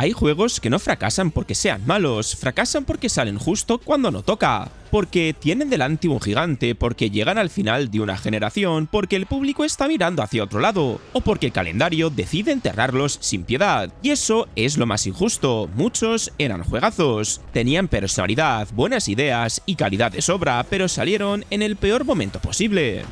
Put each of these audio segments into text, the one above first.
Hay juegos que no fracasan porque sean malos, fracasan porque salen justo cuando no toca. Porque tienen delante un gigante, porque llegan al final de una generación, porque el público está mirando hacia otro lado, o porque el calendario decide enterrarlos sin piedad. Y eso es lo más injusto, muchos eran juegazos, tenían personalidad, buenas ideas y calidad de sobra, pero salieron en el peor momento posible.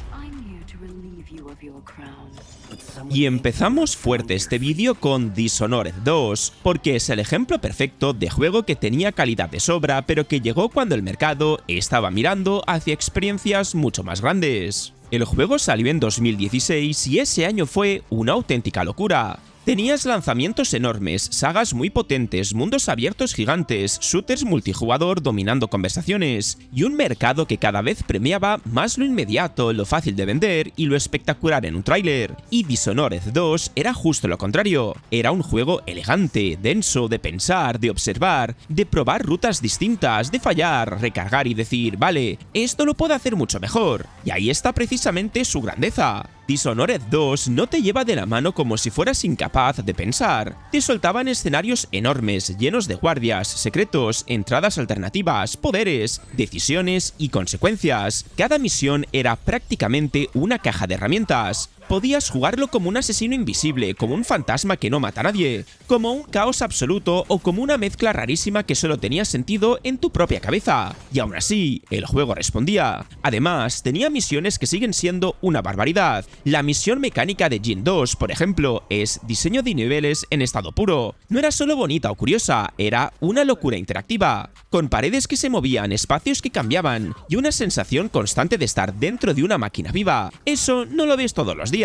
Y empezamos fuerte este vídeo con Dishonored 2, porque es el ejemplo perfecto de juego que tenía calidad de sobra, pero que llegó cuando el mercado estaba mirando hacia experiencias mucho más grandes. El juego salió en 2016 y ese año fue una auténtica locura. Tenías lanzamientos enormes, sagas muy potentes, mundos abiertos gigantes, shooters multijugador dominando conversaciones, y un mercado que cada vez premiaba más lo inmediato, lo fácil de vender y lo espectacular en un tráiler. Y Dishonored 2 era justo lo contrario, era un juego elegante, denso, de pensar, de observar, de probar rutas distintas, de fallar, recargar y decir, vale, esto lo puedo hacer mucho mejor. Y ahí está precisamente su grandeza. Dishonored 2 no te lleva de la mano como si fueras incapaz de pensar. Te soltaban escenarios enormes, llenos de guardias, secretos, entradas alternativas, poderes, decisiones y consecuencias. Cada misión era prácticamente una caja de herramientas. Podías jugarlo como un asesino invisible, como un fantasma que no mata a nadie, como un caos absoluto o como una mezcla rarísima que solo tenía sentido en tu propia cabeza. Y aún así, el juego respondía. Además, tenía misiones que siguen siendo una barbaridad. La misión mecánica de Djinn 2, por ejemplo, es diseño de niveles en estado puro. No era solo bonita o curiosa, era una locura interactiva, con paredes que se movían, espacios que cambiaban y una sensación constante de estar dentro de una máquina viva. Eso no lo ves todos los días.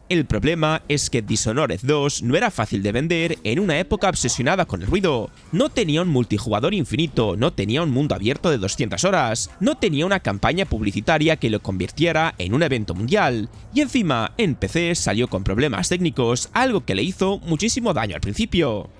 El problema es que Dishonored 2 no era fácil de vender en una época obsesionada con el ruido. No tenía un multijugador infinito, no tenía un mundo abierto de 200 horas, no tenía una campaña publicitaria que lo convirtiera en un evento mundial. Y encima, en PC salió con problemas técnicos, algo que le hizo muchísimo daño al principio.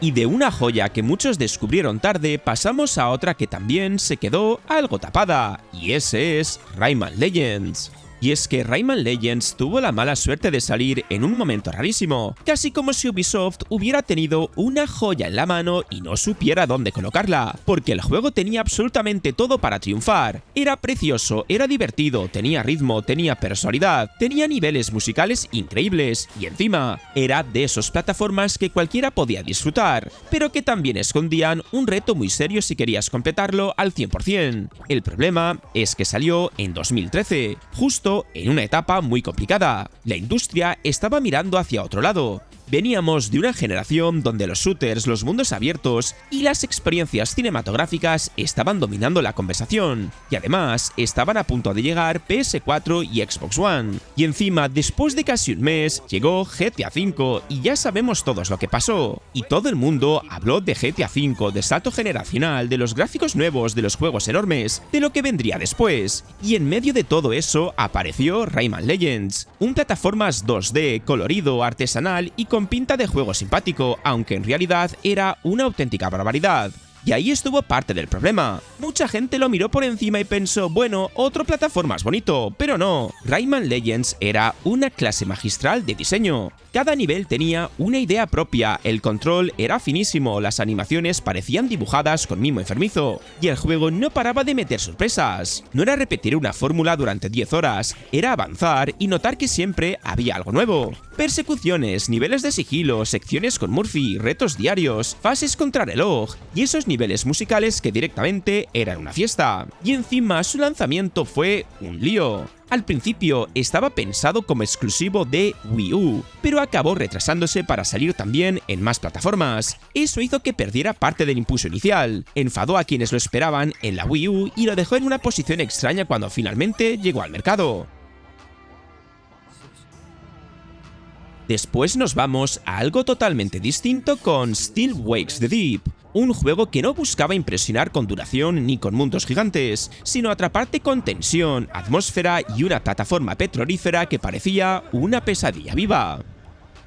Y de una joya que muchos descubrieron tarde, pasamos a otra que también se quedó algo tapada, y ese es Rayman Legends. Y es que Rayman Legends tuvo la mala suerte de salir en un momento rarísimo, casi como si Ubisoft hubiera tenido una joya en la mano y no supiera dónde colocarla, porque el juego tenía absolutamente todo para triunfar. Era precioso, era divertido, tenía ritmo, tenía personalidad, tenía niveles musicales increíbles y encima era de esas plataformas que cualquiera podía disfrutar, pero que también escondían un reto muy serio si querías completarlo al 100%. El problema es que salió en 2013, justo en una etapa muy complicada. La industria estaba mirando hacia otro lado. Veníamos de una generación donde los shooters, los mundos abiertos y las experiencias cinematográficas estaban dominando la conversación, y además estaban a punto de llegar PS4 y Xbox One. Y encima, después de casi un mes, llegó GTA V y ya sabemos todos lo que pasó. Y todo el mundo habló de GTA V, de salto generacional, de los gráficos nuevos, de los juegos enormes, de lo que vendría después. Y en medio de todo eso apareció Rayman Legends, un plataformas 2D, colorido, artesanal y con pinta de juego simpático, aunque en realidad era una auténtica barbaridad. Y ahí estuvo parte del problema. Mucha gente lo miró por encima y pensó, bueno, otro plataformas bonito, pero no. Rayman Legends era una clase magistral de diseño. Cada nivel tenía una idea propia, el control era finísimo, las animaciones parecían dibujadas con mimo enfermizo, y el juego no paraba de meter sorpresas. No era repetir una fórmula durante 10 horas, era avanzar y notar que siempre había algo nuevo. Persecuciones, niveles de sigilo, secciones con Murphy, retos diarios, fases contra reloj, y esos niveles musicales que directamente eran una fiesta. Y encima su lanzamiento fue un lío. Al principio estaba pensado como exclusivo de Wii U, pero acabó retrasándose para salir también en más plataformas. Eso hizo que perdiera parte del impulso inicial, enfadó a quienes lo esperaban en la Wii U y lo dejó en una posición extraña cuando finalmente llegó al mercado. Después nos vamos a algo totalmente distinto con Still Wakes the Deep, un juego que no buscaba impresionar con duración ni con mundos gigantes, sino atraparte con tensión, atmósfera y una plataforma petrolífera que parecía una pesadilla viva.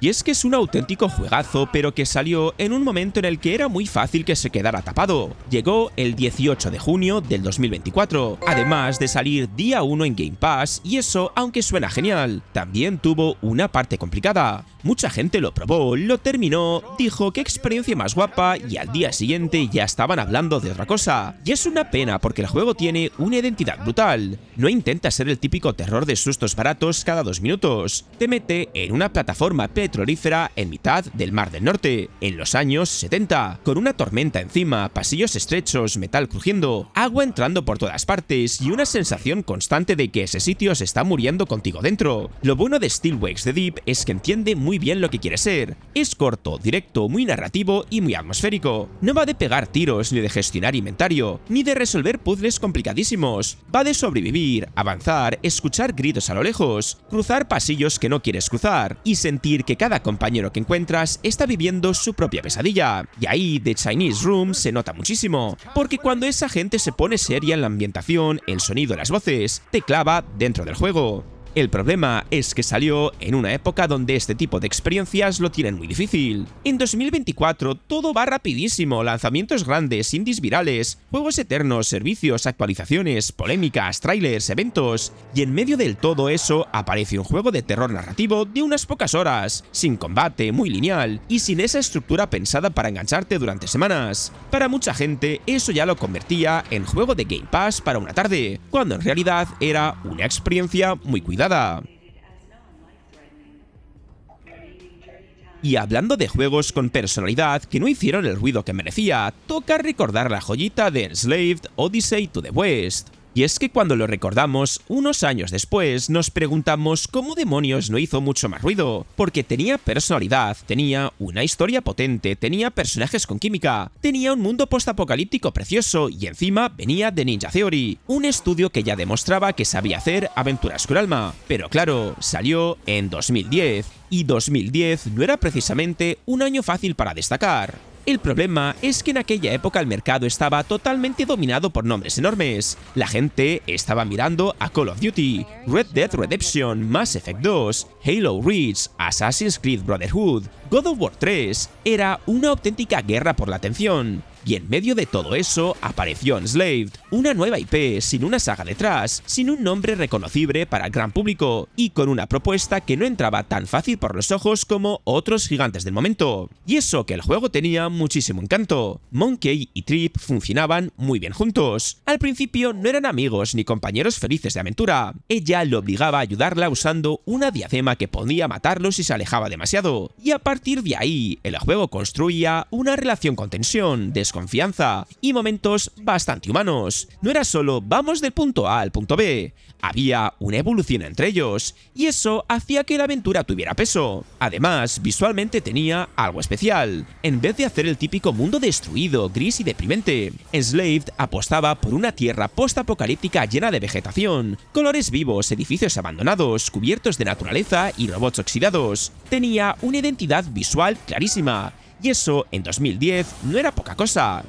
Y es que es un auténtico juegazo, pero que salió en un momento en el que era muy fácil que se quedara tapado. Llegó el 18 de junio del 2024, además de salir día 1 en Game Pass, y eso, aunque suena genial, también tuvo una parte complicada. Mucha gente lo probó, lo terminó, dijo qué experiencia más guapa y al día siguiente ya estaban hablando de otra cosa. Y es una pena porque el juego tiene una identidad brutal. No intenta ser el típico terror de sustos baratos cada 2 minutos. Te mete en una plataforma petrolífera en mitad del Mar del Norte, en los años 70, con una tormenta encima, pasillos estrechos, metal crujiendo, agua entrando por todas partes y una sensación constante de que ese sitio se está muriendo contigo dentro. Lo bueno de Still Wakes the Deep es que entiende muy bien lo que quiere ser. Es corto, directo, muy narrativo y muy atmosférico. No va de pegar tiros, ni de gestionar inventario, ni de resolver puzzles complicadísimos. Va de sobrevivir, avanzar, escuchar gritos a lo lejos, cruzar pasillos que no quieres cruzar y sentir que cada compañero que encuentras está viviendo su propia pesadilla. Y ahí The Chinese Room se nota muchísimo, porque cuando esa gente se pone seria en la ambientación, el sonido de las voces, te clava dentro del juego. El problema es que salió en una época donde este tipo de experiencias lo tienen muy difícil. En 2024 todo va rapidísimo, lanzamientos grandes, indies virales, juegos eternos, servicios, actualizaciones, polémicas, trailers, eventos, y en medio del todo eso aparece un juego de terror narrativo de unas pocas horas, sin combate, muy lineal, y sin esa estructura pensada para engancharte durante semanas. Para mucha gente eso ya lo convertía en juego de Game Pass para una tarde, cuando en realidad era una experiencia muy cuidada. Y hablando de juegos con personalidad que no hicieron el ruido que merecía, toca recordar la joyita de Enslaved Odyssey to the West. Y es que cuando lo recordamos, unos años después, nos preguntamos cómo demonios no hizo mucho más ruido, porque tenía personalidad, tenía una historia potente, tenía personajes con química, tenía un mundo postapocalíptico precioso y encima venía de Ninja Theory, un estudio que ya demostraba que sabía hacer aventuras con alma. Pero claro, salió en 2010, y 2010 no era precisamente un año fácil para destacar. El problema es que en aquella época el mercado estaba totalmente dominado por nombres enormes. La gente estaba mirando a Call of Duty, Red Dead Redemption, Mass Effect 2, Halo Reach, Assassin's Creed Brotherhood, God of War 3. Era una auténtica guerra por la atención. Y en medio de todo eso apareció Enslaved, una nueva IP sin una saga detrás, sin un nombre reconocible para el gran público y con una propuesta que no entraba tan fácil por los ojos como otros gigantes del momento. Y eso que el juego tenía muchísimo encanto. Monkey y Trip funcionaban muy bien juntos. Al principio no eran amigos ni compañeros felices de aventura. Ella lo obligaba a ayudarla usando una diadema que podía matarlo si se alejaba demasiado. Y a partir de ahí, el juego construía una relación con tensión, desconfianza y momentos bastante humanos. No era solo vamos del punto A al punto B, había una evolución entre ellos, y eso hacía que la aventura tuviera peso. Además, visualmente tenía algo especial. En vez de hacer el típico mundo destruido, gris y deprimente, Enslaved apostaba por una tierra post-apocalíptica llena de vegetación, colores vivos, edificios abandonados, cubiertos de naturaleza y robots oxidados. Tenía una identidad visual clarísima, y eso en 2010 no era poca cosa.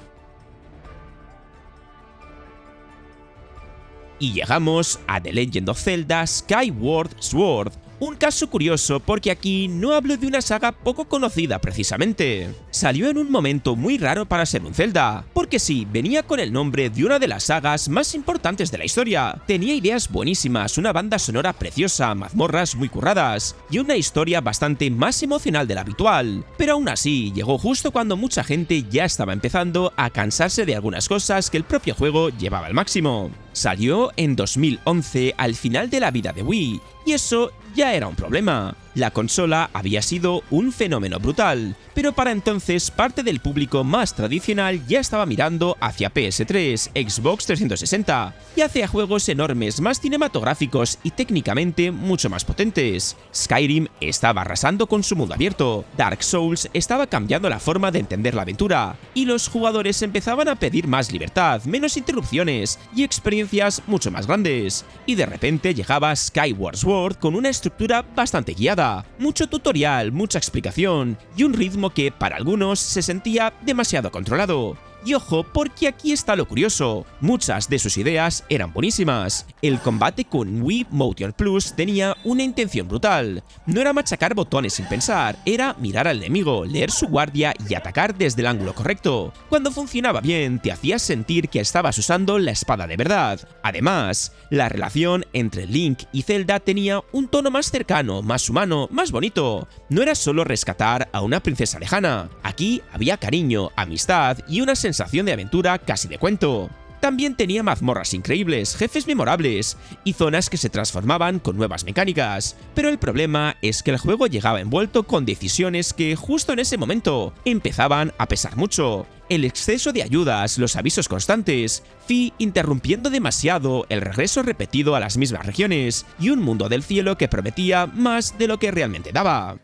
Y llegamos a The Legend of Zelda Skyward Sword. Un caso curioso porque aquí no hablo de una saga poco conocida precisamente. Salió en un momento muy raro para ser un Zelda, porque sí, venía con el nombre de una de las sagas más importantes de la historia. Tenía ideas buenísimas, una banda sonora preciosa, mazmorras muy curradas y una historia bastante más emocional de la habitual. Pero aún así, llegó justo cuando mucha gente ya estaba empezando a cansarse de algunas cosas que el propio juego llevaba al máximo. Salió en 2011 al final de la vida de Wii, y eso ya era un problema. La consola había sido un fenómeno brutal, pero para entonces parte del público más tradicional ya estaba mirando hacia PS3, Xbox 360 y hacia juegos enormes, más cinematográficos y técnicamente mucho más potentes. Skyrim estaba arrasando con su mundo abierto, Dark Souls estaba cambiando la forma de entender la aventura, y los jugadores empezaban a pedir más libertad, menos interrupciones y experiencias mucho más grandes. Y de repente llegaba Skyward Sword con una estructura bastante guiada, mucho tutorial, mucha explicación y un ritmo que para algunos se sentía demasiado controlado. Y ojo, porque aquí está lo curioso, muchas de sus ideas eran buenísimas. El combate con Wii Motion Plus tenía una intención brutal. No era machacar botones sin pensar, era mirar al enemigo, leer su guardia y atacar desde el ángulo correcto. Cuando funcionaba bien, te hacías sentir que estabas usando la espada de verdad. Además, la relación entre Link y Zelda tenía un tono más cercano, más humano, más bonito. No era solo rescatar a una princesa lejana. Aquí había cariño, amistad y una sensación de aventura casi de cuento. También tenía mazmorras increíbles, jefes memorables y zonas que se transformaban con nuevas mecánicas. Pero el problema es que el juego llegaba envuelto con decisiones que justo en ese momento empezaban a pesar mucho. El exceso de ayudas, los avisos constantes, Fi interrumpiendo demasiado, el regreso repetido a las mismas regiones y un mundo del cielo que prometía más de lo que realmente daba.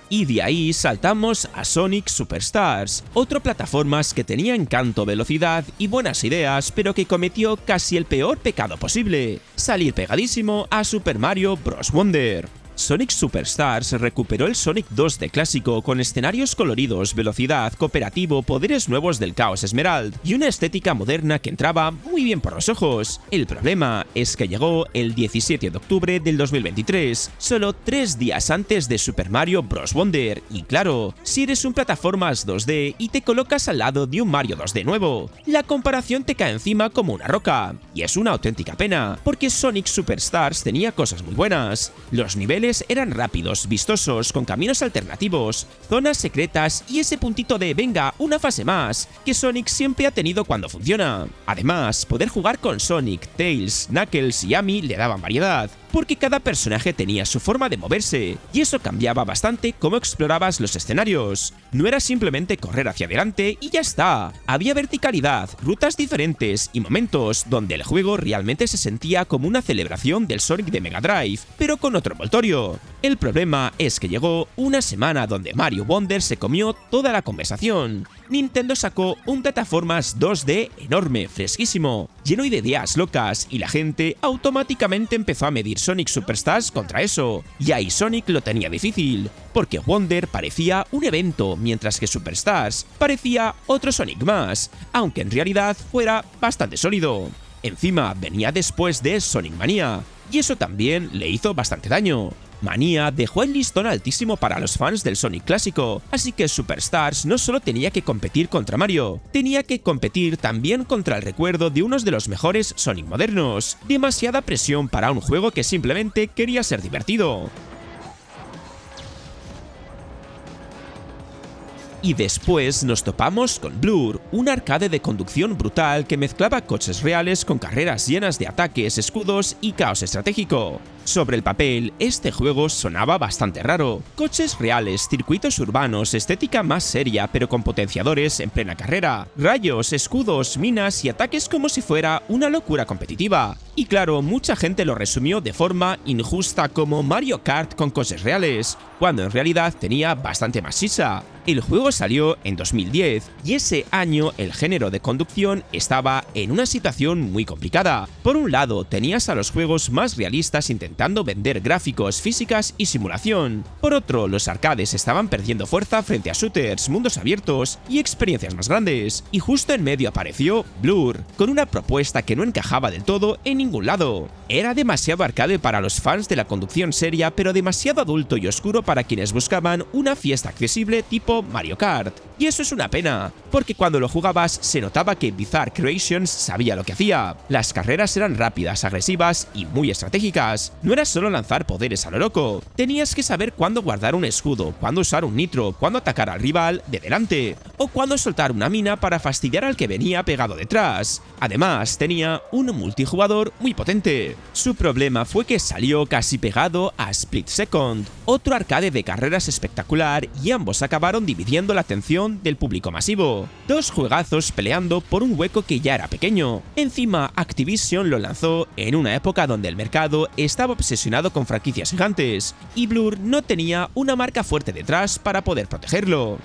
Y de ahí saltamos a Sonic Superstars, otro plataformas que tenía encanto, velocidad y buenas ideas, pero que cometió casi el peor pecado posible: salir pegadísimo a Super Mario Bros. Wonder. Sonic Superstars recuperó el Sonic 2D clásico con escenarios coloridos, velocidad, cooperativo, poderes nuevos del Chaos Emerald y una estética moderna que entraba muy bien por los ojos. El problema es que llegó el 17 de octubre del 2023, solo 3 días antes de Super Mario Bros. Wonder, y claro, si eres un plataformas 2D y te colocas al lado de un Mario 2D nuevo, la comparación te cae encima como una roca, y es una auténtica pena, porque Sonic Superstars tenía cosas muy buenas. Los niveles eran rápidos, vistosos, con caminos alternativos, zonas secretas y ese puntito de venga, una fase más, que Sonic siempre ha tenido cuando funciona. Además, poder jugar con Sonic, Tails, Knuckles y Amy le daban variedad, porque cada personaje tenía su forma de moverse, y eso cambiaba bastante cómo explorabas los escenarios. No era simplemente correr hacia adelante y ya está. Había verticalidad, rutas diferentes y momentos donde el juego realmente se sentía como una celebración del Sonic de Mega Drive, pero con otro envoltorio. El problema es que llegó una semana donde Mario Wonder se comió toda la conversación. Nintendo sacó un plataformas 2D enorme, fresquísimo, lleno de ideas locas, y la gente automáticamente empezó a medir Sonic Superstars contra eso. Y ahí Sonic lo tenía difícil, porque Wonder parecía un evento, mientras que Superstars parecía otro Sonic más, aunque en realidad fuera bastante sólido. Encima venía después de Sonic Mania, y eso también le hizo bastante daño. Mania dejó el listón altísimo para los fans del Sonic clásico, así que Superstars no solo tenía que competir contra Mario, tenía que competir también contra el recuerdo de unos de los mejores Sonic modernos. Demasiada presión para un juego que simplemente quería ser divertido. Y después nos topamos con Blur, un arcade de conducción brutal que mezclaba coches reales con carreras llenas de ataques, escudos y caos estratégico. Sobre el papel, este juego sonaba bastante raro. Coches reales, circuitos urbanos, estética más seria pero con potenciadores en plena carrera, rayos, escudos, minas y ataques como si fuera una locura competitiva. Y claro, mucha gente lo resumió de forma injusta como Mario Kart con coches reales, cuando en realidad tenía bastante más chicha. El juego salió en 2010 y ese año el género de conducción estaba en una situación muy complicada. Por un lado, tenías a los juegos más realistas intentando vender gráficos, físicas y simulación. Por otro, los arcades estaban perdiendo fuerza frente a shooters, mundos abiertos y experiencias más grandes. Y justo en medio apareció Blur, con una propuesta que no encajaba del todo en ningún lado. Era demasiado arcade para los fans de la conducción seria, pero demasiado adulto y oscuro para quienes buscaban una fiesta accesible tipo Mario Kart. Y eso es una pena, porque cuando lo jugabas se notaba que Bizarre Creations sabía lo que hacía. Las carreras eran rápidas, agresivas y muy estratégicas. No era solo lanzar poderes a lo loco, tenías que saber cuándo guardar un escudo, cuándo usar un nitro, cuándo atacar al rival de delante, o cuándo soltar una mina para fastidiar al que venía pegado detrás. Además, tenía un multijugador muy potente. Su problema fue que salió casi pegado a Split Second, otro arcade de carreras espectacular, y ambos acabaron dividiendo la atención del público masivo. Dos juegazos peleando por un hueco que ya era pequeño. Encima, Activision lo lanzó en una época donde el mercado estaba obsesionado con franquicias gigantes, y Blur no tenía una marca fuerte detrás para poder protegerlo.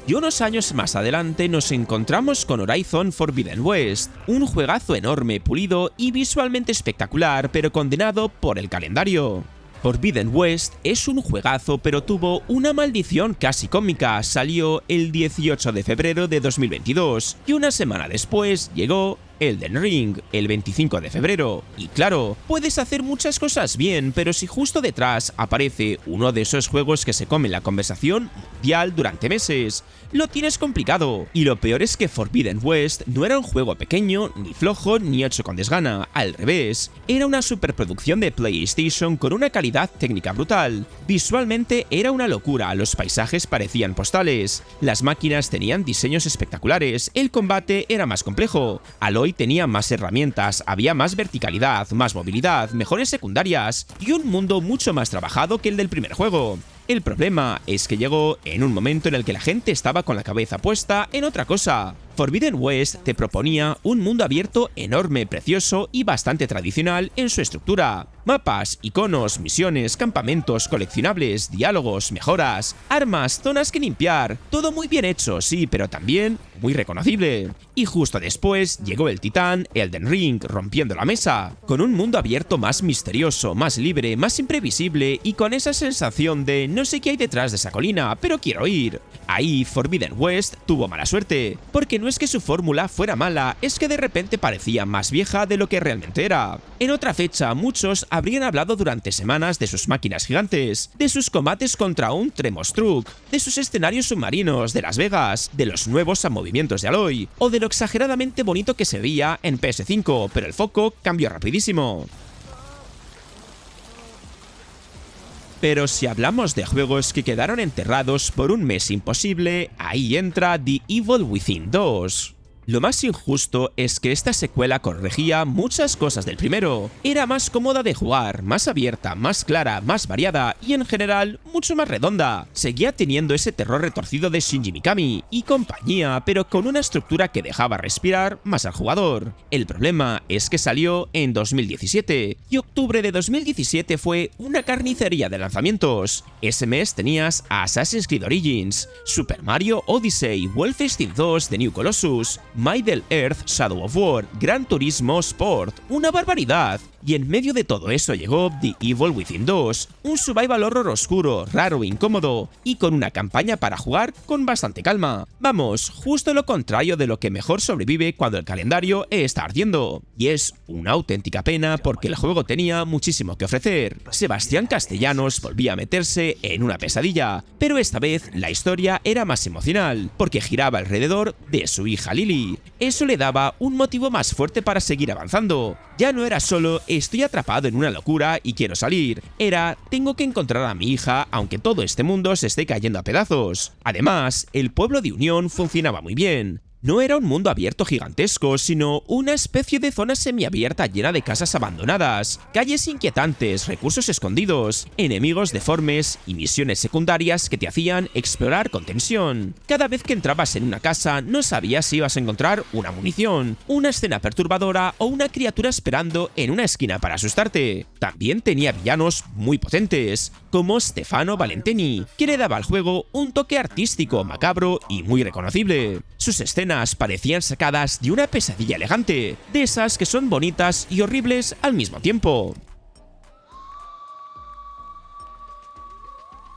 Y unos años más adelante nos encontramos con Horizon Forbidden West, un juegazo enorme, pulido y visualmente espectacular, pero condenado por el calendario. Forbidden West es un juegazo, pero tuvo una maldición casi cómica. Salió el 18 de febrero de 2022 y una semana después llegó Elden Ring, el 25 de febrero. Y claro, puedes hacer muchas cosas bien, pero si justo detrás aparece uno de esos juegos que se comen la conversación mundial durante meses, lo tienes complicado. Y lo peor es que Forbidden West no era un juego pequeño, ni flojo, ni hecho con desgana. Al revés, era una superproducción de PlayStation con una calidad técnica brutal. Visualmente era una locura, los paisajes parecían postales, las máquinas tenían diseños espectaculares, el combate era más complejo. Aloy tenía más herramientas, había más verticalidad, más movilidad, mejores secundarias y un mundo mucho más trabajado que el del primer juego. El problema es que llegó en un momento en el que la gente estaba con la cabeza puesta en otra cosa. Forbidden West te proponía un mundo abierto enorme, precioso y bastante tradicional en su estructura. Mapas, iconos, misiones, campamentos, coleccionables, diálogos, mejoras, armas, zonas que limpiar, todo muy bien hecho, sí, pero también muy reconocible. Y justo después llegó el titán Elden Ring, rompiendo la mesa, con un mundo abierto más misterioso, más libre, más imprevisible y con esa sensación de no sé qué hay detrás de esa colina, pero quiero ir. Ahí Forbidden West tuvo mala suerte, porque no es que su fórmula fuera mala, es que de repente parecía más vieja de lo que realmente era. En otra fecha, muchos habrían hablado durante semanas de sus máquinas gigantes, de sus combates contra un Tremostruck, de sus escenarios submarinos, de Las Vegas, de los nuevos movimientos de Aloy, o de lo exageradamente bonito que se veía en PS5, pero el foco cambió rapidísimo. Pero si hablamos de juegos que quedaron enterrados por un mes imposible, ahí entra The Evil Within 2. Lo más injusto es que esta secuela corregía muchas cosas del primero. Era más cómoda de jugar, más abierta, más clara, más variada y en general mucho más redonda. Seguía teniendo ese terror retorcido de Shinji Mikami y compañía, pero con una estructura que dejaba respirar más al jugador. El problema es que salió en 2017 y octubre de 2017 fue una carnicería de lanzamientos. Ese mes tenías Assassin's Creed Origins, Super Mario Odyssey, Wolfenstein 2 The New Colossus, Middle-earth Shadow of War, Gran Turismo Sport, una barbaridad. Y en medio de todo eso llegó The Evil Within 2, un survival horror oscuro, raro, incómodo y con una campaña para jugar con bastante calma. Vamos, justo lo contrario de lo que mejor sobrevive cuando el calendario está ardiendo. Y es una auténtica pena porque el juego tenía muchísimo que ofrecer. Sebastián Castellanos volvía a meterse en una pesadilla, pero esta vez la historia era más emocional, porque giraba alrededor de su hija Lily. Eso le daba un motivo más fuerte para seguir avanzando. Ya no era solo estoy atrapado en una locura y quiero salir, era tengo que encontrar a mi hija aunque todo este mundo se esté cayendo a pedazos. Además, el pueblo de Unión funcionaba muy bien. No era un mundo abierto gigantesco, sino una especie de zona semiabierta llena de casas abandonadas, calles inquietantes, recursos escondidos, enemigos deformes y misiones secundarias que te hacían explorar con tensión. Cada vez que entrabas en una casa no sabías si ibas a encontrar una munición, una escena perturbadora o una criatura esperando en una esquina para asustarte. También tenía villanos muy potentes, como Stefano Valentini, que le daba al juego un toque artístico, macabro y muy reconocible. Sus escenas parecían sacadas de una pesadilla elegante, de esas que son bonitas y horribles al mismo tiempo.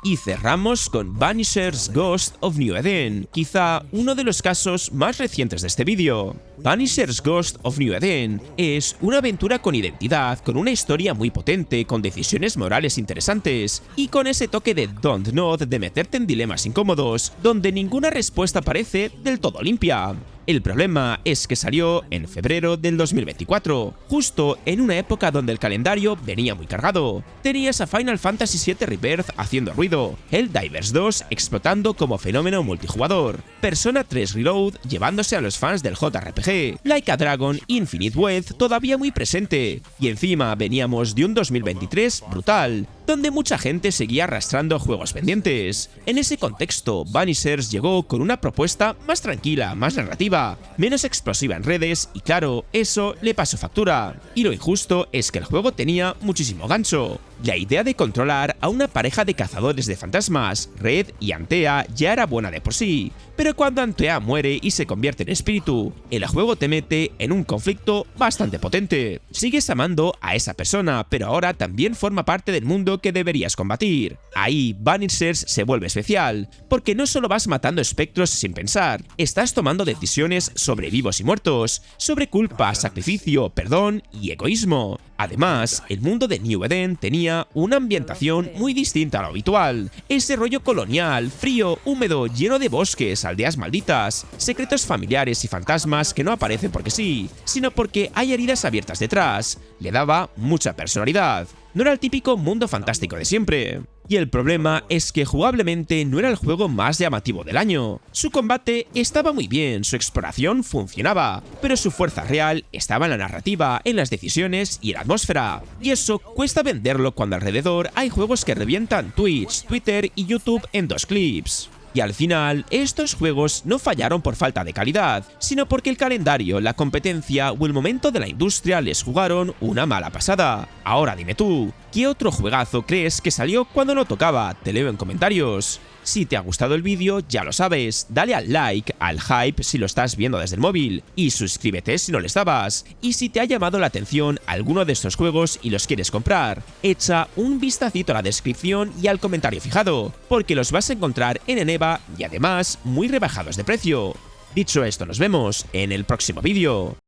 Y cerramos con Vanisher's Ghost of New Eden, quizá uno de los casos más recientes de este vídeo. Vanisher's Ghost of New Eden es una aventura con identidad, con una historia muy potente, con decisiones morales interesantes y con ese toque de Don't Nod de meterte en dilemas incómodos, donde ninguna respuesta parece del todo limpia. El problema es que salió en febrero del 2024, justo en una época donde el calendario venía muy cargado. Tenías a Final Fantasy VII Rebirth haciendo ruido, Helldivers 2 explotando como fenómeno multijugador, Persona 3 Reload llevándose a los fans del JRPG, Like a Dragon Infinite Wealth todavía muy presente, y encima veníamos de un 2023 brutal, donde mucha gente seguía arrastrando juegos pendientes. En ese contexto, Vanishers llegó con una propuesta más tranquila, más narrativa, menos explosiva en redes y claro, eso le pasó factura. Y lo injusto es que el juego tenía muchísimo gancho. La idea de controlar a una pareja de cazadores de fantasmas, Red y Antea, ya era buena de por sí, pero cuando Antea muere y se convierte en espíritu, el juego te mete en un conflicto bastante potente. Sigues amando a esa persona, pero ahora también forma parte del mundo que deberías combatir. Ahí Vanishers se vuelve especial, porque no solo vas matando espectros sin pensar, estás tomando decisiones sobre vivos y muertos, sobre culpa, sacrificio, perdón y egoísmo. Además, el mundo de New Eden tenía una ambientación muy distinta a lo habitual. Ese rollo colonial, frío, húmedo, lleno de bosques, aldeas malditas, secretos familiares y fantasmas que no aparecen porque sí, sino porque hay heridas abiertas detrás. Le daba mucha personalidad. No era el típico mundo fantástico de siempre. Y el problema es que jugablemente no era el juego más llamativo del año. Su combate estaba muy bien, su exploración funcionaba, pero su fuerza real estaba en la narrativa, en las decisiones y en la atmósfera. Y eso cuesta venderlo cuando alrededor hay juegos que revientan Twitch, Twitter y YouTube en 2 clips. Y al final, estos juegos no fallaron por falta de calidad, sino porque el calendario, la competencia o el momento de la industria les jugaron una mala pasada. Ahora dime tú, ¿qué otro juegazo crees que salió cuando no tocaba? Te leo en comentarios. Si te ha gustado el vídeo, ya lo sabes, dale al like, al hype si lo estás viendo desde el móvil, y suscríbete si no le estabas. Y si te ha llamado la atención alguno de estos juegos y los quieres comprar, echa un vistacito a la descripción y al comentario fijado, porque los vas a encontrar en Eneba y además muy rebajados de precio. Dicho esto, nos vemos en el próximo vídeo.